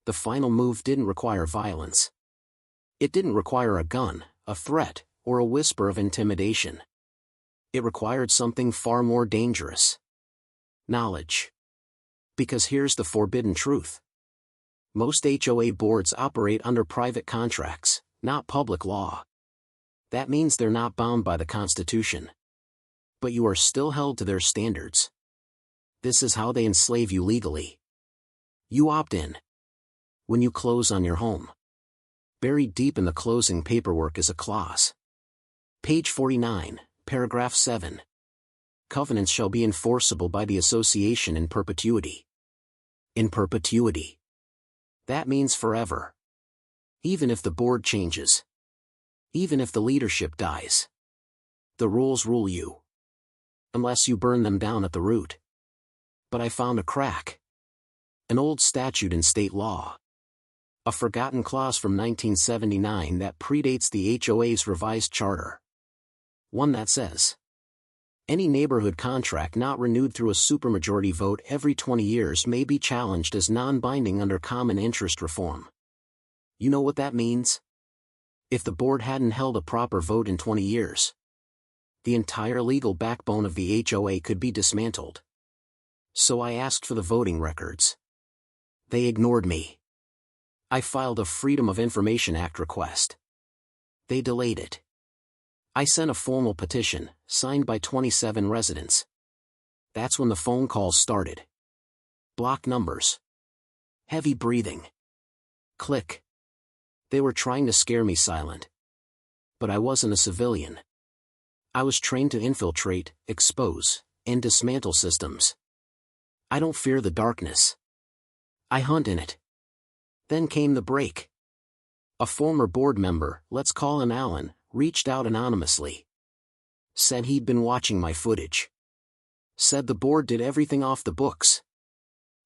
The final move didn't require violence. It didn't require a gun, a threat, or a whisper of intimidation. It required something far more dangerous. Knowledge. Because here's the forbidden truth. Most HOA boards operate under private contracts, not public law. That means they're not bound by the Constitution. But you are still held to their standards. This is how they enslave you legally. You opt in. When you close on your home. Buried deep in the closing paperwork is a clause. Page 49, paragraph 7. Covenants shall be enforceable by the association in perpetuity. In perpetuity. That means forever. Even if the board changes. Even if the leadership dies. The rules rule you. Unless you burn them down at the root. But I found a crack. An old statute in state law. A forgotten clause from 1979 that predates the HOA's revised charter. One that says, any neighborhood contract not renewed through a supermajority vote every 20 years may be challenged as non-binding under common interest reform. You know what that means? If the board hadn't held a proper vote in 20 years, the entire legal backbone of the HOA could be dismantled. So I asked for the voting records. They ignored me. I filed a Freedom of Information Act request. They delayed it. I sent a formal petition, signed by 27 residents. That's when the phone calls started. Block numbers. Heavy breathing. Click. They were trying to scare me silent. But I wasn't a civilian. I was trained to infiltrate, expose, and dismantle systems. I don't fear the darkness. I hunt in it. Then came the break. A former board member, let's call him Alan, reached out anonymously. Said he'd been watching my footage. Said the board did everything off the books.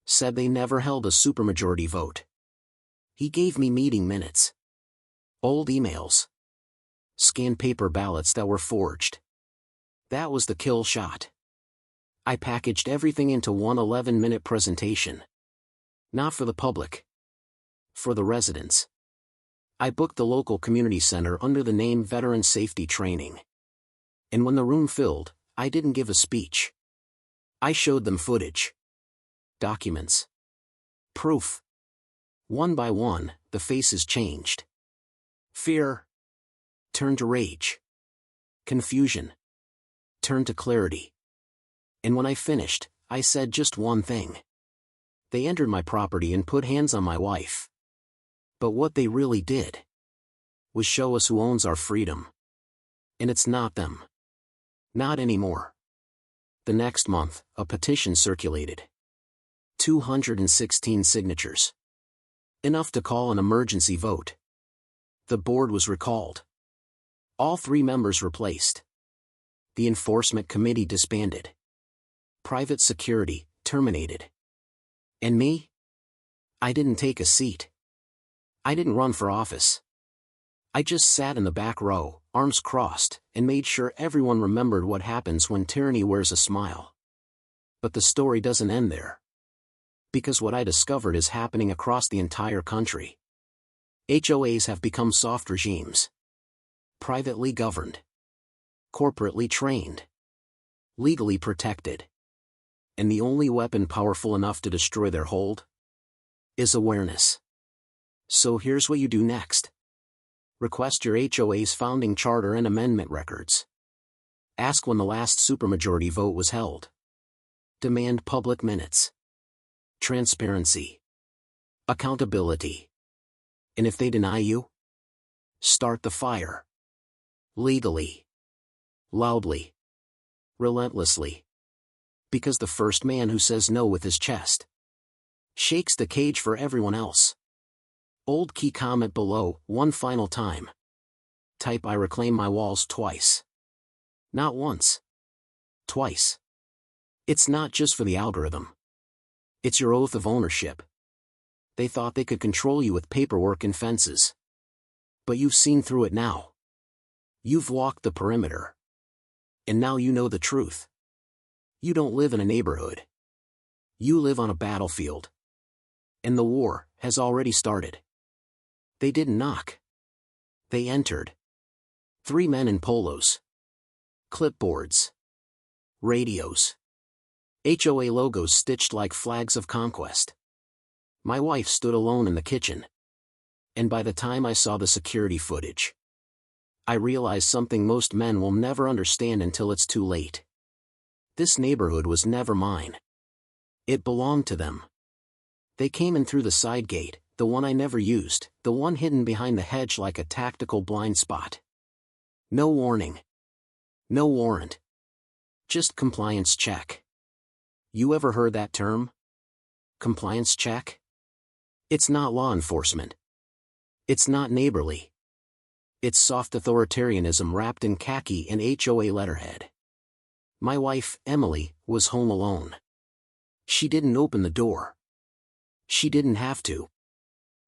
Said they never held a supermajority vote. He gave me meeting minutes. Old emails. Scanned paper ballots that were forged. That was the kill shot. I packaged everything into one 11-minute presentation. Not for the public. For the residents. I booked the local community center under the name Veteran Safety Training. And when the room filled, I didn't give a speech. I showed them footage. Documents. Proof. One by one, the faces changed. Fear. Turned to rage. Confusion. Turned to clarity. And when I finished, I said just one thing. They entered my property and put hands on my wife. But what they really did was show us who owns our freedom. And it's not them. Not anymore. The next month, a petition circulated. 216 signatures. Enough to call an emergency vote. The board was recalled. All 3 members replaced. The enforcement committee disbanded. Private security terminated. And me? I didn't take a seat. I didn't run for office. I just sat in the back row, arms crossed, and made sure everyone remembered what happens when tyranny wears a smile. But the story doesn't end there. Because what I discovered is happening across the entire country. HOAs have become soft regimes. Privately governed. Corporately trained. Legally protected. And the only weapon powerful enough to destroy their hold? Is awareness. So here's what you do next. Request your HOA's founding charter and amendment records. Ask when the last supermajority vote was held. Demand public minutes. Transparency. Accountability. And if they deny you? Start the fire. Legally. Loudly. Relentlessly. Because the first man who says no with his chest shakes the cage for everyone else. Old key comment below, one final time. Type I reclaim my walls twice. Not once. Twice. It's not just for the algorithm. It's your oath of ownership. They thought they could control you with paperwork and fences. But you've seen through it now. You've walked the perimeter. And now you know the truth. You don't live in a neighborhood. You live on a battlefield. And the war has already started. They didn't knock. They entered. 3 men in polos. Clipboards. Radios. HOA logos stitched like flags of conquest. My wife stood alone in the kitchen. And by the time I saw the security footage, I realized something most men will never understand until it's too late. This neighborhood was never mine. It belonged to them. They came in through the side gate, the one I never used, the one hidden behind the hedge like a tactical blind spot. No warning. No warrant. Just compliance check. You ever heard that term? Compliance check? It's not law enforcement. It's not neighborly. It's soft authoritarianism wrapped in khaki and HOA letterhead. My wife, Emily, was home alone. She didn't open the door. She didn't have to.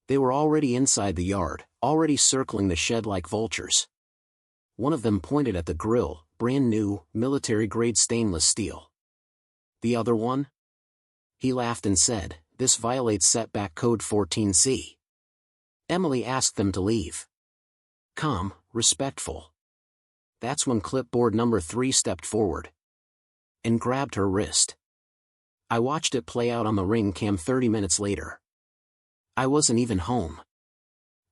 They were already inside the yard, already circling the shed like vultures. One of them pointed at the grill, brand new, military-grade stainless steel. The other one? He laughed and said, "This violates setback code 14C. Emily asked them to leave. Calm, respectful. That's when clipboard number 3 stepped forward and grabbed her wrist. I watched it play out on the ring cam 30 minutes later. I wasn't even home.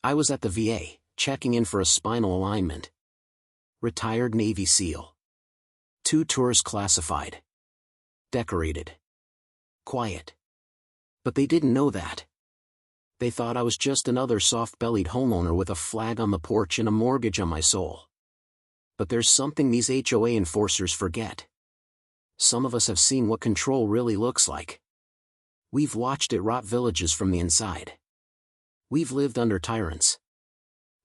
I was at the VA, checking in for a spinal alignment. Retired Navy SEAL. 2 tours classified. Decorated. Quiet. But they didn't know that. They thought I was just another soft-bellied homeowner with a flag on the porch and a mortgage on my soul. But there's something these HOA enforcers forget. Some of us have seen what control really looks like. We've watched it rot villages from the inside. We've lived under tyrants.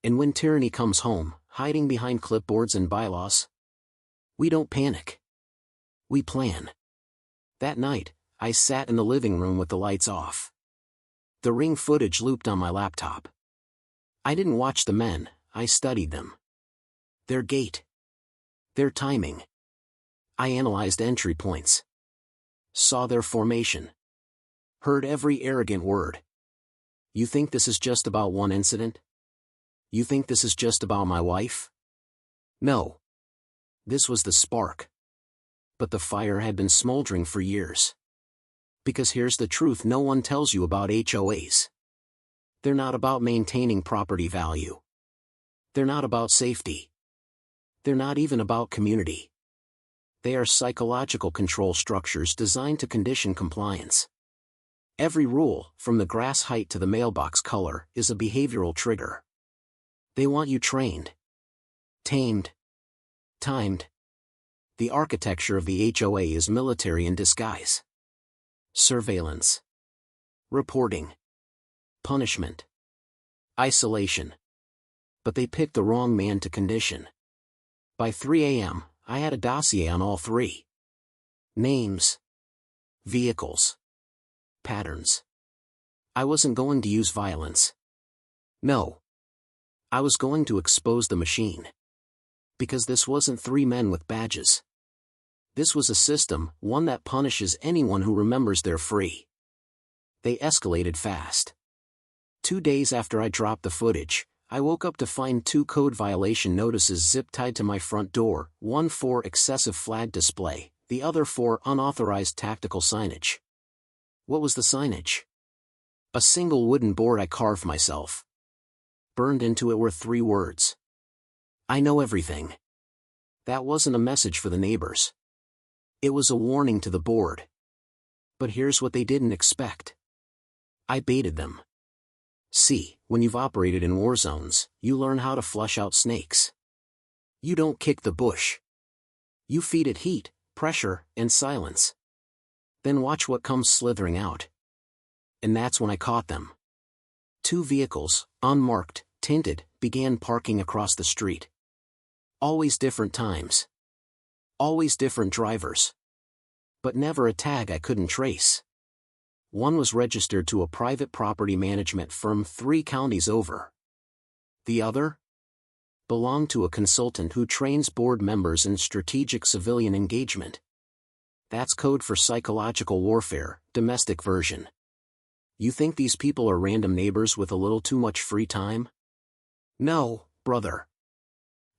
And when tyranny comes home, hiding behind clipboards and bylaws, we don't panic. We plan. That night, I sat in the living room with the lights off. The ring footage looped on my laptop. I didn't watch the men, I studied them. Their gait. Their timing. I analyzed entry points. Saw their formation. Heard every arrogant word. You think this is just about one incident? You think this is just about my wife? No. This was the spark. But the fire had been smoldering for years. Because here's the truth no one tells you about HOAs. They're not about maintaining property value. They're not about safety. They're not even about community. They are psychological control structures designed to condition compliance. Every rule, from the grass height to the mailbox color, is a behavioral trigger. They want you trained. Tamed. Timed. The architecture of the HOA is military in disguise. Surveillance. Reporting. Punishment. Isolation. But they picked the wrong man to condition. By 3 a.m., I had a dossier on all 3. Names. Vehicles. Patterns. I wasn't going to use violence. No. I was going to expose the machine. Because this wasn't 3 men with badges. This was a system, one that punishes anyone who remembers they're free. They escalated fast. 2 days after I dropped the footage, I woke up to find 2 code violation notices zip-tied to my front door, one for excessive flag display, the other for unauthorized tactical signage. What was the signage? A single wooden board I carved myself. Burned into it were 3 words. I know everything. That wasn't a message for the neighbors. It was a warning to the board. But here's what they didn't expect. I baited them. See, when you've operated in war zones, you learn how to flush out snakes. You don't kick the bush. You feed it heat, pressure, and silence. Then watch what comes slithering out. And that's when I caught them. 2 vehicles, unmarked, tinted, began parking across the street. Always different times. Always different drivers. But never a tag I couldn't trace. One was registered to a private property management firm 3 counties over. The other? Belonged to a consultant who trains board members in strategic civilian engagement. That's code for psychological warfare, domestic version. You think these people are random neighbors with a little too much free time? No, brother.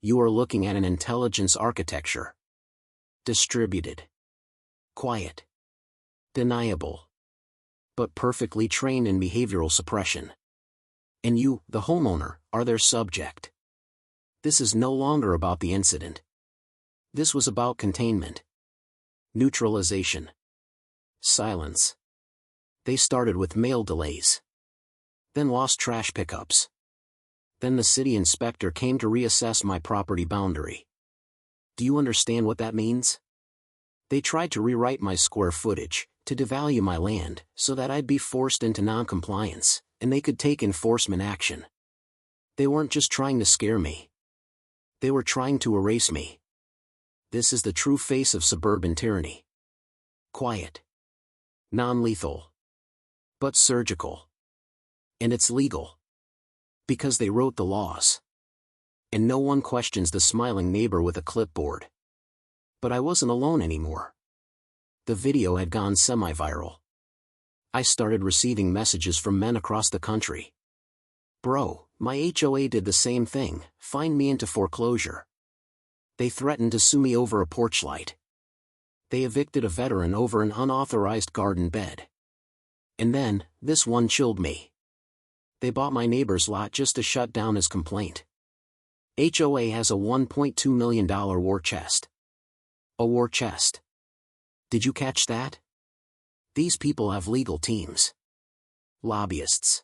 You are looking at an intelligence architecture. Distributed. Quiet. Deniable. But perfectly trained in behavioral suppression. And you, the homeowner, are their subject. This is no longer about the incident. This was about containment. Neutralization. Silence. They started with mail delays. Then lost trash pickups. Then the city inspector came to reassess my property boundary. Do you understand what that means? They tried to rewrite my square footage, to devalue my land, so that I'd be forced into non-compliance, and they could take enforcement action. They weren't just trying to scare me. They were trying to erase me. This is the true face of suburban tyranny. Quiet. Non-lethal. But surgical. And it's legal. Because they wrote the laws. And no one questions the smiling neighbor with a clipboard. But I wasn't alone anymore. The video had gone semi-viral. I started receiving messages from men across the country. Bro, my HOA did the same thing, fined me into foreclosure. They threatened to sue me over a porch light. They evicted a veteran over an unauthorized garden bed. And then, this one chilled me. They bought my neighbor's lot just to shut down his complaint. HOA has a $1.2 million war chest. A war chest. Did you catch that? These people have legal teams. Lobbyists.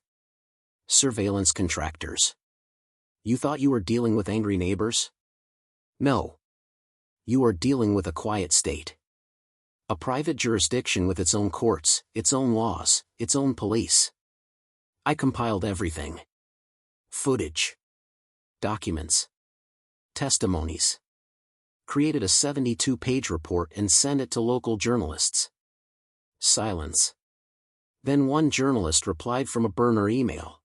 Surveillance contractors. You thought you were dealing with angry neighbors? No. You are dealing with a quiet state. A private jurisdiction with its own courts, its own laws, its own police. I compiled everything. Footage. Documents. Testimonies. Created a 72-page report and sent it to local journalists. Silence. Then one journalist replied from a burner email.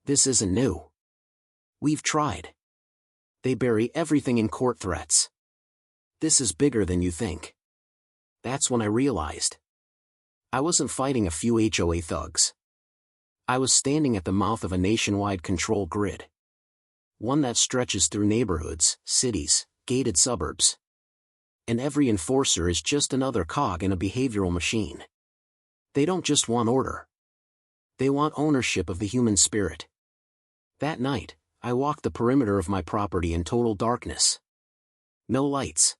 This isn't new. We've tried. They bury everything in court threats. This is bigger than you think. That's when I realized. I wasn't fighting a few HOA thugs. I was standing at the mouth of a nationwide control grid. One that stretches through neighborhoods, cities, gated suburbs. And every enforcer is just another cog in a behavioral machine. They don't just want order. They want ownership of the human spirit. That night, I walked the perimeter of my property in total darkness. No lights.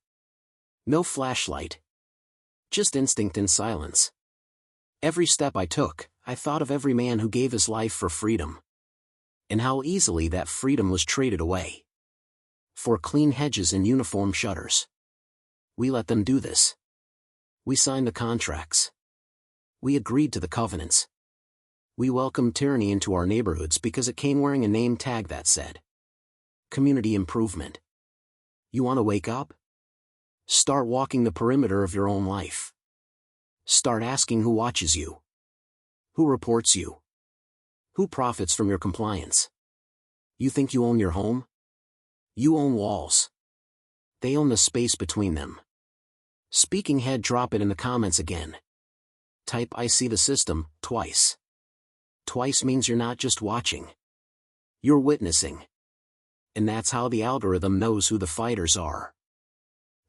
No flashlight. Just instinct and silence. Every step I took, I thought of every man who gave his life for freedom. And how easily that freedom was traded away. For clean hedges and uniform shutters. We let them do this. We signed the contracts. We agreed to the covenants. We welcomed tyranny into our neighborhoods because it came wearing a name tag that said, Community Improvement. You want to wake up? Start walking the perimeter of your own life. Start asking who watches you. Who reports you? Who profits from your compliance? You think you own your home? You own walls. They own the space between them. Speaking head, drop it in the comments again. Type I see the system, twice. Twice means you're not just watching. You're witnessing. And that's how the algorithm knows who the fighters are.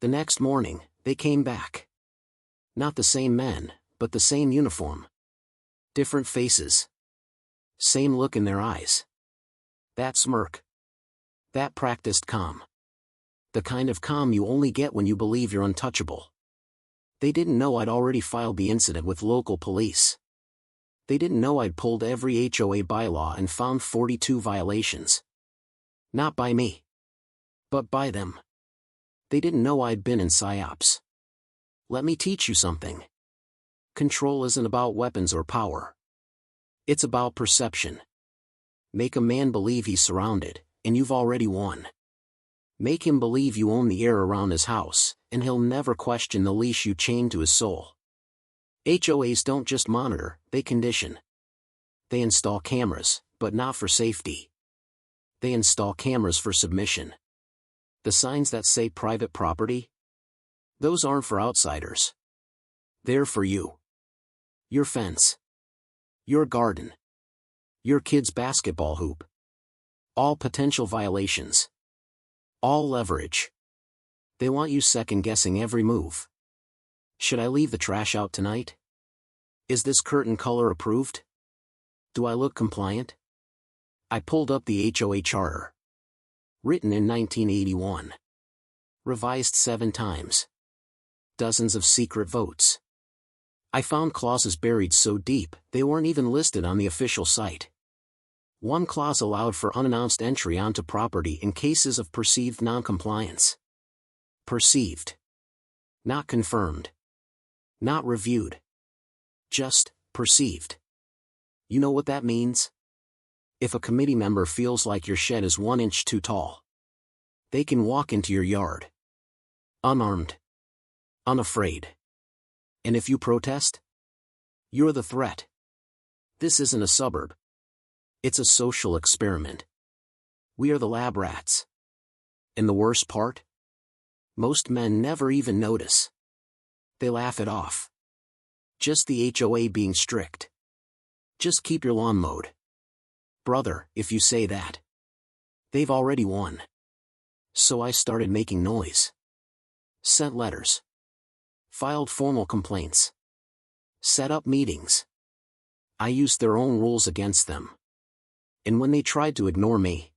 The next morning, they came back. Not the same men, but the same uniform. Different faces. Same look in their eyes. That smirk. That practiced calm. The kind of calm you only get when you believe you're untouchable. They didn't know I'd already filed the incident with local police. They didn't know I'd pulled every HOA bylaw and found 42 violations. Not by me. But by them. They didn't know I'd been in PSYOPs. Let me teach you something. Control isn't about weapons or power. It's about perception. Make a man believe he's surrounded, and you've already won. Make him believe you own the air around his house, and he'll never question the leash you chain to his soul. HOAs don't just monitor, they condition. They install cameras, but not for safety. They install cameras for submission. The signs that say private property? Those aren't for outsiders. They're for you. Your fence. your garden, your kid's basketball hoop. All potential violations. All leverage. They want you second-guessing every move. Should I leave the trash out tonight? Is this curtain color approved? Do I look compliant? I pulled up the HOA charter. Written in 1981. Revised 7 times. Dozens of secret votes. I found clauses buried so deep, they weren't even listed on the official site. One clause allowed for unannounced entry onto property in cases of perceived noncompliance. Perceived. Not confirmed. Not reviewed. Just perceived. You know what that means? If a committee member feels like your shed is 1 inch too tall, they can walk into your yard. Unarmed. Unafraid. And if you protest? You're the threat. This isn't a suburb. It's a social experiment. We are the lab rats. And the worst part? Most men never even notice. They laugh it off. Just the HOA being strict. Just keep your lawn mowed. Brother, if you say that, they've already won. So I started making noise. Sent letters. Filed formal complaints. Set up meetings. I used their own rules against them. And when they tried to ignore me,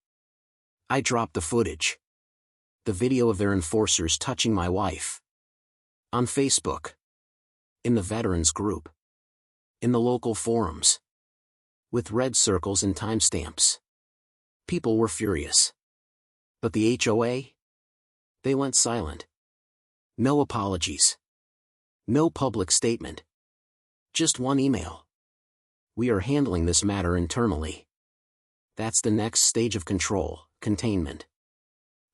I dropped the footage. The video of their enforcers touching my wife. On Facebook. In the veterans group. In the local forums. With red circles and timestamps. People were furious. But the HOA? They went silent. No apologies. No public statement. Just one email. We are handling this matter internally. That's the next stage of control, containment.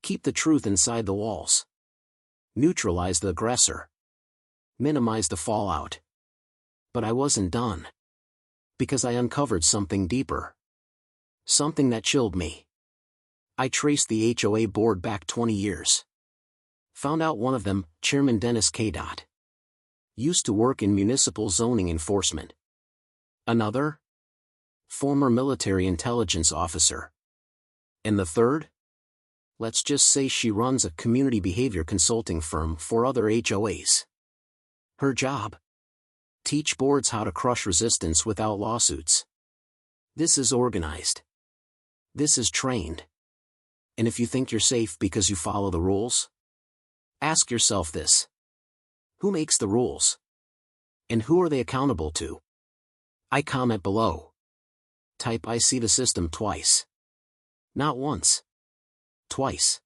Keep the truth inside the walls. Neutralize the aggressor. Minimize the fallout. But I wasn't done. Because I uncovered something deeper. Something that chilled me. I traced the HOA board back 20 years. Found out one of them, Chairman Dennis K. Used to work in municipal zoning enforcement. Another? Former military intelligence officer. And the third? Let's just say she runs a community behavior consulting firm for other HOAs. Her job? Teach boards how to crush resistance without lawsuits. This is organized. This is trained. And if you think you're safe because you follow the rules, ask yourself this. Who makes the rules? And who are they accountable to? I comment below. Type I see the system twice. Not once. Twice.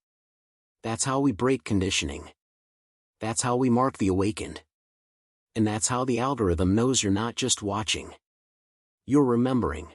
That's how we break conditioning. That's how we mark the awakened. And that's how the algorithm knows you're not just watching. You're remembering.